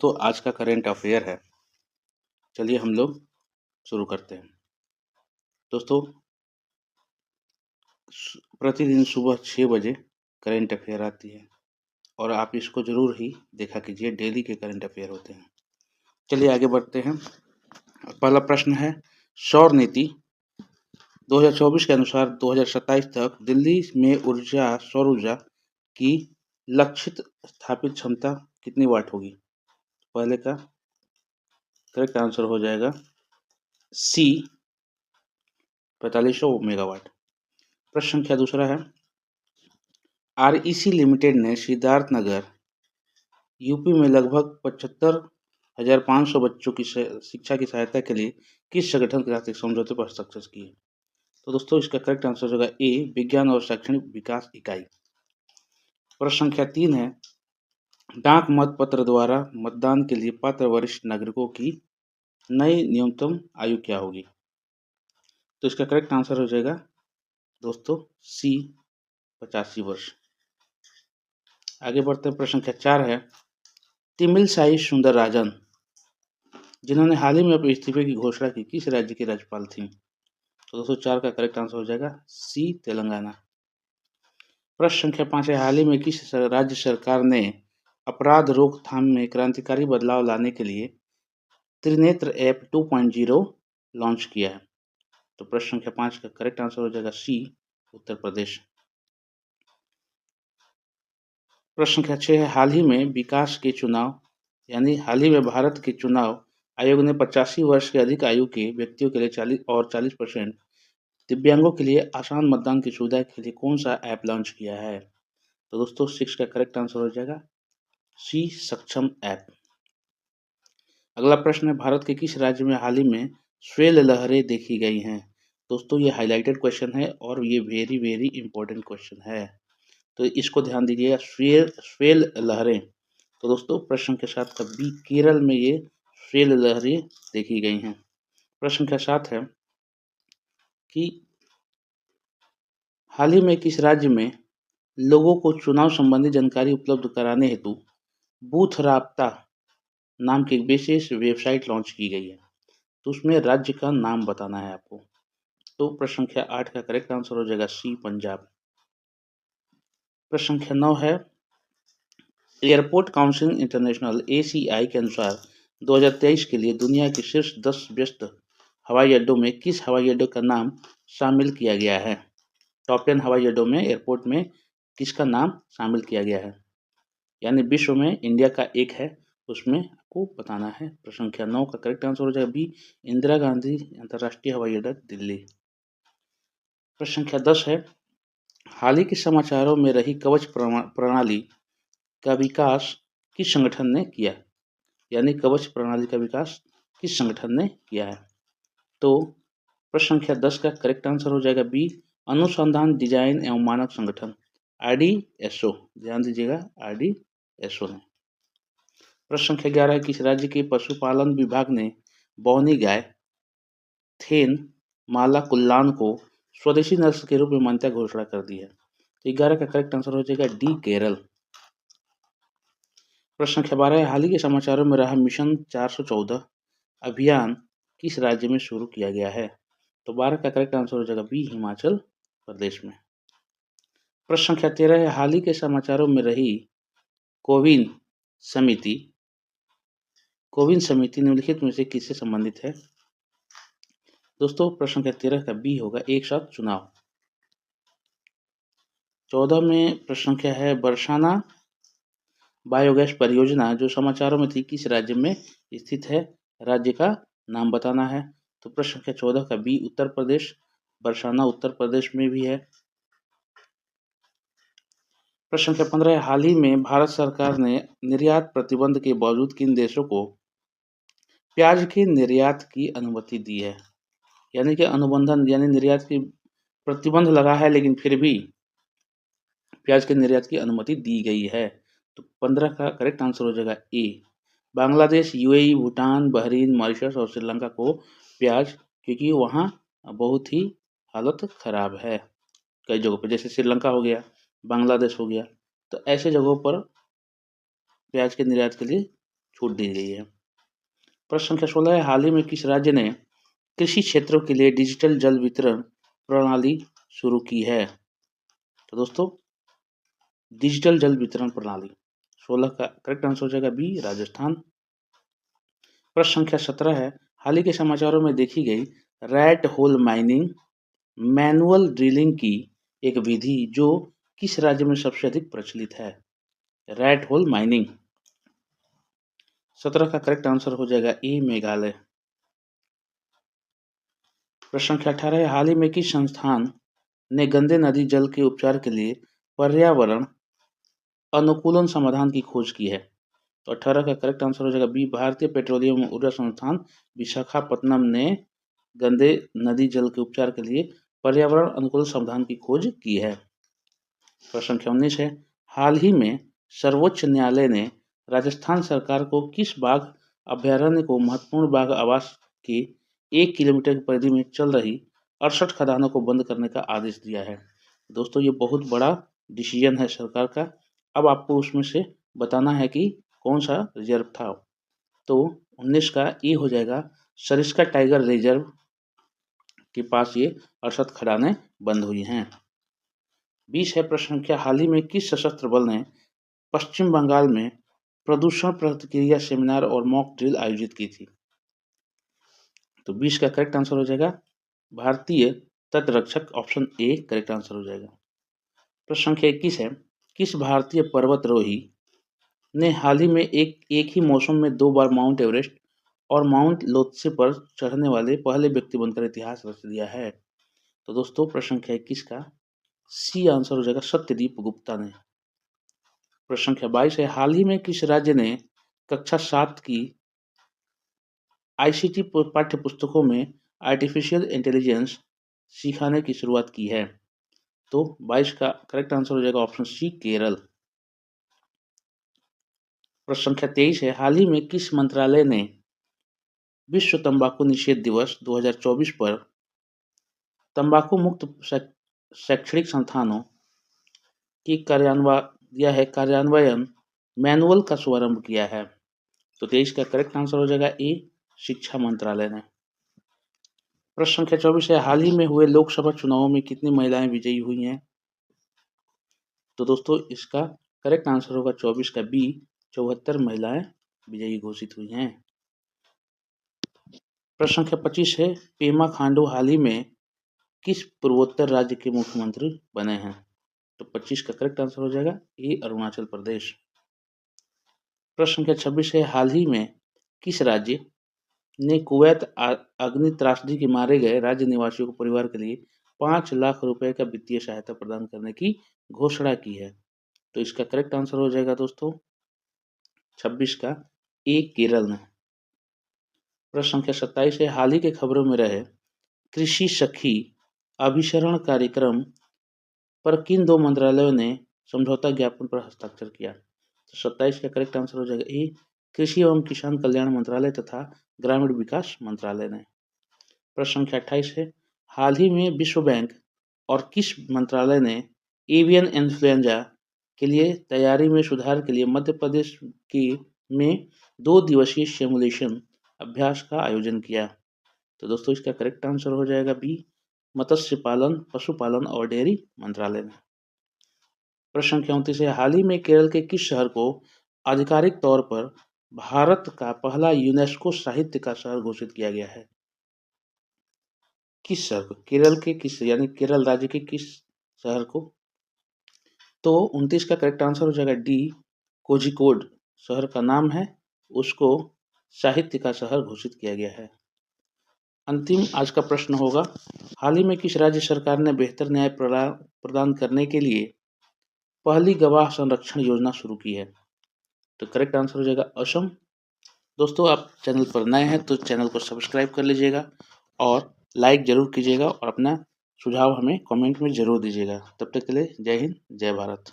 दोस्तों आज का करेंट अफेयर है। चलिए हम लोग शुरू करते हैं। दोस्तों प्रतिदिन सुबह 6 बजे करेंट अफेयर आती है और आप इसको ज़रूर ही देखा कीजिए। डेली के करेंट अफेयर होते हैं। चलिए आगे बढ़ते हैं। पहला प्रश्न है, सौर नीति 2024 के अनुसार 2027 तक दिल्ली में सौर ऊर्जा की लक्षित स्थापित क्षमता कितनी वाट होगी? पहले का करेक्ट आंसर हो जाएगा सी 4500 मेगावाट। प्रश्न संख्या दूसरा है, आरईसी लिमिटेड ने सिद्धार्थनगर यूपी में लगभग 75,500 बच्चों की शिक्षा की सहायता के लिए किस संगठन के साथ एक समझौते पर हस्ताक्षर किए? तो दोस्तों इसका करेक्ट आंसर होगा ए, विज्ञान और शैक्षणिक विकास इकाई। प्रश्न संख्या 3 है, डाक मत पत्र द्वारा मतदान के लिए पात्र वरिष्ठ नागरिकों की नई न्यूनतम आयु क्या होगी? तो इसका करेक्ट आंसर हो जाएगा दोस्तों सी 85 वर्ष। आगे बढ़ते हैं। प्रश्न संख्या 4 है, तमिलसाई सुंदरराजन जिन्होंने हाल ही में अपने इस्तीफे की घोषणा की किस राज्य की राज्यपाल थी? तो दोस्तों 4 का करेक्ट आंसर हो जाएगा सी तेलंगाना। प्रश्न संख्या 5 है, हाल ही में किस राज्य सरकार ने अपराध रोकथाम में क्रांतिकारी बदलाव लाने के लिए त्रिनेत्र ऐप 2.0 लॉन्च किया है? तो प्रश्न संख्या 5 का करेक्ट आंसर हो जाएगा सी उत्तर प्रदेश। प्रश्न संख्या 6 है, हाल ही में विकास के चुनाव यानी हाल ही में भारत के चुनाव आयोग ने 85 वर्ष के अधिक आयु के व्यक्तियों के लिए 40% दिव्यांगों के लिए आसान मतदान की सुविधा के लिए कौन सा ऐप लॉन्च किया है? तो दोस्तों 6 का करेक्ट आंसर हो जाएगा सी सक्षम ऐप। अगला प्रश्न है, भारत के किस राज्य में हाल ही में स्वेल लहरें देखी गई हैं? दोस्तों ये हाईलाइटेड क्वेश्चन है और ये वेरी वेरी इंपॉर्टेंट क्वेश्चन है, तो इसको ध्यान दीजिएगा। स्वेल लहरें, तो दोस्तों प्रश्न के साथ का बी, केरल में ये स्वेल लहरें देखी गई हैं। प्रश्न के साथ है कि हाल ही में किस राज्य में लोगों को चुनाव संबंधी जानकारी उपलब्ध कराने हेतु बूथ राब्ता नाम की एक विशेष वेबसाइट लॉन्च की गई है? तो उसमें राज्य का नाम बताना है आपको। तो प्रश्न संख्या 8 का करेक्ट आंसर हो जाएगा सी पंजाब। प्रश्न संख्या 9 है, एयरपोर्ट काउंसिल इंटरनेशनल ACI के अनुसार 2023 के लिए दुनिया के शीर्ष 10 व्यस्त हवाई अड्डों में किस हवाई अड्डे का नाम शामिल किया गया है? टॉप 10 हवाई अड्डों में एयरपोर्ट में किसका नाम शामिल किया गया है? यानी विश्व में इंडिया का एक है, उसमें आपको बताना है। प्रश्न संख्या 9 का करेक्ट आंसर हो जाएगा बी, इंदिरा गांधी अंतर्राष्ट्रीय हवाई अड्डा दिल्ली। प्रश्न संख्या 10 है, हाल ही के समाचारों में रही कवच प्रणाली का विकास किस संगठन ने किया? यानी कवच प्रणाली का विकास किस संगठन ने किया है? तो प्रश्न संख्या 10 का करेक्ट आंसर हो जाएगा बी, अनुसंधान डिजाइन एवं मानक संगठन RDSO। ध्यान दीजिएगा RDSO ने। प्रश्न संख्या 11 है, किस राज्य के पशुपालन विभाग ने बौनी गाय थेन माला कुल्लान को स्वदेशी नस्ल के रूप में मान्यता घोषणा कर दी है? तो 11 का करेक्ट आंसर हो जाएगा डी, केरल। प्रश्न संख्या 12 है, हाल ही के समाचारों में रहा मिशन 414 अभियान किस राज्य में शुरू किया गया है? तो 12 का करेक्ट आंसर हो जाएगा बी, हिमाचल प्रदेश में। प्रश्न संख्या 13 है, हाल ही के समाचारों में रही कोविन समिति निम्नलिखित में से किससे संबंधित है? दोस्तों प्रश्न संख्या 13 का बी होगा, एक साथ चुनाव। 14 में प्रश्न संख्या है, बरसाना बायोगैस परियोजना जो समाचारों में थी किस राज्य में स्थित है? राज्य का नाम बताना है। तो प्रश्न संख्या 14 का बी, उत्तर प्रदेश। बरसाना उत्तर प्रदेश में भी है। प्रश्न संख्या 15 है, हाल ही में भारत सरकार ने निर्यात प्रतिबंध के बावजूद किन देशों को प्याज के निर्यात की अनुमति दी है? यानी कि अनुबंधन यानी निर्यात की प्रतिबंध लगा है लेकिन फिर भी प्याज के निर्यात की अनुमति दी गई है। तो 15 का करेक्ट आंसर हो जाएगा ए, Bangladesh, UAE, Bhutan, Bahrain, Mauritius और श्रीलंका को प्याज, क्योंकि वहाँ बहुत ही हालत खराब है कई जगहों पर, जैसे श्रीलंका हो गया, बांग्लादेश हो गया, तो ऐसे जगहों पर प्याज के निर्यात के लिए छूट दी गई है। प्रश्न संख्या 16 है, हाल ही में किस राज्य ने कृषि क्षेत्रों के लिए डिजिटल जल वितरण प्रणाली शुरू की है? तो दोस्तों डिजिटल जल वितरण प्रणाली 16 का करेक्ट आंसर हो जाएगा बी, राजस्थान। प्रश्न संख्या 17 है, हाल ही के समाचारों में देखी गई rat hole mining manual drilling की एक विधि जो किस राज्य में सबसे अधिक प्रचलित है? रैट होल माइनिंग 17 का करेक्ट आंसर हो जाएगा ए, मेघालय। प्रश्न संख्या 18 है, हाल ही में किस संस्थान ने गंदे नदी जल के उपचार के लिए पर्यावरण अनुकूलन समाधान की खोज की है? तो 18 का करेक्ट आंसर हो जाएगा बी, भारतीय पेट्रोलियम ऊर्जा संस्थान विशाखापत्तनम ने गंदे नदी जल के उपचार के लिए पर्यावरण अनुकूल समाधान की खोज की है। प्रश्न संख्या 19 है, हाल ही में सर्वोच्च न्यायालय ने राजस्थान सरकार को किस बाघ अभ्यारण्य को महत्वपूर्ण बाघ आवास के 1 किलोमीटर की परिधि में चल रही 68 खदानों को बंद करने का आदेश दिया है? दोस्तों ये बहुत बड़ा डिसीजन है सरकार का। अब आपको उसमें से बताना है कि कौन सा रिजर्व था। तो 19 का ए हो जाएगा, सरिस्का टाइगर रिजर्व के पास ये 68 खदानें बंद हुई हैं। 20 है प्रश्न संख्या, हाल ही में किस सशस्त्र बल ने पश्चिम बंगाल में प्रदूषण प्रतिक्रिया सेमिनार और मॉक ड्रिल आयोजित की थी? तो 20 का करेक्ट आंसर हो जाएगा भारतीय तटरक्षक, ऑप्शन ए करेक्ट आंसर हो जाएगा। प्रश्न संख्या 21 है, किस भारतीय पर्वतारोही ने हाल ही में एक ही मौसम में 2 बार माउंट एवरेस्ट और माउंट लोत्से पर चढ़ने वाले पहले व्यक्ति बनकर इतिहास रच दिया है? तो दोस्तों प्रश्न संख्या 21 का सी आंसर हो जाएगा, सत्यदीप गुप्ता ने। प्रश्न संख्या 22 है, हाल ही में किस राज्य ने कक्षा 7 की आईसीटी पाठ्य पुस्तकों में आर्टिफिशियल इंटेलिजेंस सिखाने की शुरुआत की है? तो 22 का करेक्ट आंसर हो जाएगा ऑप्शन सी, केरल। प्रश्न संख्या 23 है, हाल ही में किस मंत्रालय ने विश्व तंबाकू निषेध दिवस 2024 पर तंबाकू मुक्त शैक्षणिक संस्थानों की कार्यान्वयन मैनुअल का शुभारंभ किया है? तो 23 का करेक्ट आंसर हो जाएगा ए, शिक्षा मंत्रालय ने। प्रश्न संख्या 24 है, हाल ही में हुए लोकसभा चुनावों में कितनी महिलाएं विजयी हुई हैं? तो दोस्तों इसका करेक्ट आंसर होगा 24 का बी, 74 महिलाएं विजयी घोषित हुई हैं। प्रश्न संख्या 25 है, पेमा खांडू हाल ही में किस पूर्वोत्तर राज्य के मुख्यमंत्री बने हैं? तो 25 का करेक्ट आंसर हो जाएगा ए, अरुणाचल प्रदेश। प्रश्न संख्या 26 है, हाल ही में किस राज्य ने कुवैत अग्नि त्रासदी के मारे गए राज्य निवासियों को परिवार के लिए 5 लाख रुपए का वित्तीय सहायता प्रदान करने की घोषणा की है? तो इसका करेक्ट आंसर हो जाएगा दोस्तों 26 का ए, केरल ने। प्रश्न संख्या 27 है, हाल ही के खबरों में रहे कृषि सखी अभिसरण कार्यक्रम पर किन 2 मंत्रालयों ने समझौता ज्ञापन पर हस्ताक्षर किया? तो 27 का करेक्ट आंसर हो जाएगा ए, कृषि एवं किसान कल्याण मंत्रालय तथा ग्रामीण विकास मंत्रालय ने। प्रश्न संख्या 28 है, हाल ही में विश्व बैंक और किस मंत्रालय ने एवियन इन्फ्लुएंजा के लिए तैयारी में सुधार के लिए मध्य प्रदेश में 2 दिवसीय सिमुलेशन अभ्यास का आयोजन किया? तो दोस्तों इसका करेक्ट आंसर हो जाएगा बी, मत्स्य पालन, पशुपालन और डेयरी मंत्रालय ने। प्रश्न संख्या 29 है, हाल ही में केरल के किस शहर को आधिकारिक तौर पर भारत का पहला यूनेस्को साहित्य का शहर घोषित किया गया है? किस शहर को? केरल के किस, यानी केरल राज्य के किस शहर को? तो 29 का करेक्ट आंसर हो जाएगा डी, कोझिकोड शहर का नाम है, उसको साहित्य का शहर घोषित किया गया है। अंतिम आज का प्रश्न होगा, हाल ही में किस राज्य सरकार ने बेहतर न्याय प्रदान करने के लिए पहली गवाह संरक्षण योजना शुरू की है? तो करेक्ट आंसर हो जाएगा असम। दोस्तों आप चैनल पर नए हैं तो चैनल को सब्सक्राइब कर लीजिएगा और लाइक जरूर कीजिएगा और अपना सुझाव हमें कमेंट में जरूर दीजिएगा। तब तक के लिए जय हिंद, जय भारत।